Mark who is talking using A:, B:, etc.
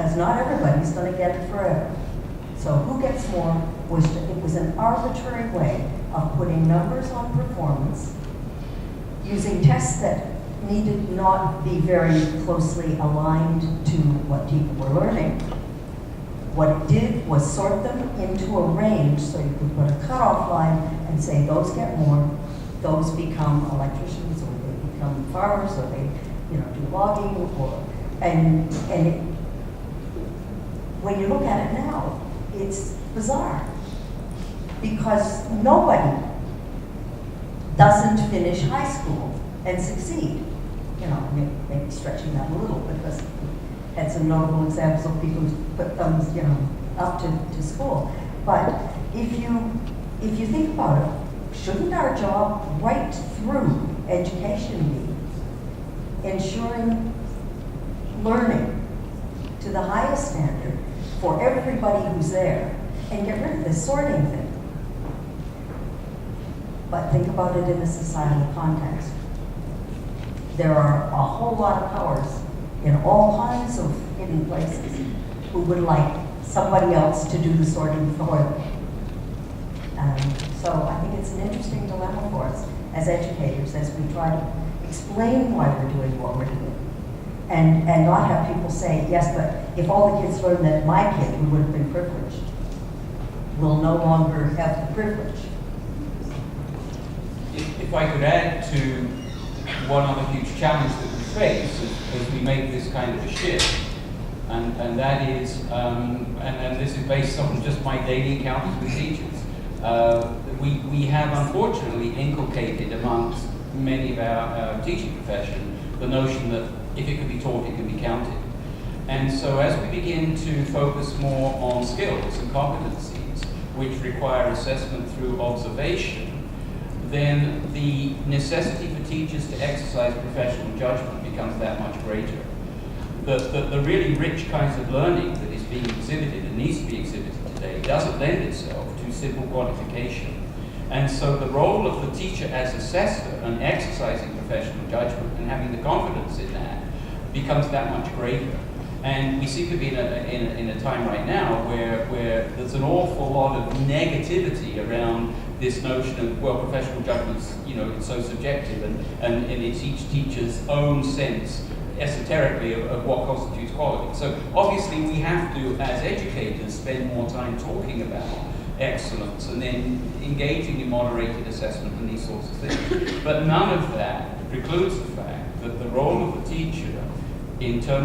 A: because not everybody's going to get it forever. So who gets more it was an arbitrary way of putting numbers on performance, using tests that needed not be very closely aligned to what people were learning. What it did was sort them into a range, so you could put a cutoff line and say those get more, those become electricians, or they become farmers, or they, do logging, when you look at it now, it's bizarre, because nobody doesn't finish high school and succeed. Maybe stretching that a little, because we had some notable examples of people who put thumbs, up to school. But if you think about it, shouldn't our job right through education be ensuring learning to the highest standard for everybody who's there, and get rid of this sorting thing? But think about it in a societal context. There are a whole lot of powers in all kinds of hidden places who would like somebody else to do the sorting for them. So I think it's an interesting dilemma for us as educators as we try to explain why we're doing what we're doing. And not have people say, yes, but if all the kids learned that my kid, who would have been privileged, will no longer have the privilege.
B: If I could add to one other huge challenge that we face as we make this kind of a shift, and that is, and this is based on just my daily encounters with teachers, we have unfortunately inculcated amongst many of our teaching profession the notion that if it can be taught, it can be counted. And so as we begin to focus more on skills and competencies, which require assessment through observation, then the necessity for teachers to exercise professional judgment becomes that much greater. The really rich kinds of learning that is being exhibited and needs to be exhibited today doesn't lend itself to simple quantification. And so the role of the teacher as assessor and exercising professional judgment and having the confidence in that becomes that much greater. And we seem to be in a time right now where there's an awful lot of negativity around this notion of, well, professional judgment's, it's so subjective, and it's each teacher's own sense, esoterically, of what constitutes quality. So obviously we have to, as educators, spend more time talking about excellence and then engaging in moderated assessment and these sorts of things. But none of that precludes the fact that the role of the teacher in terms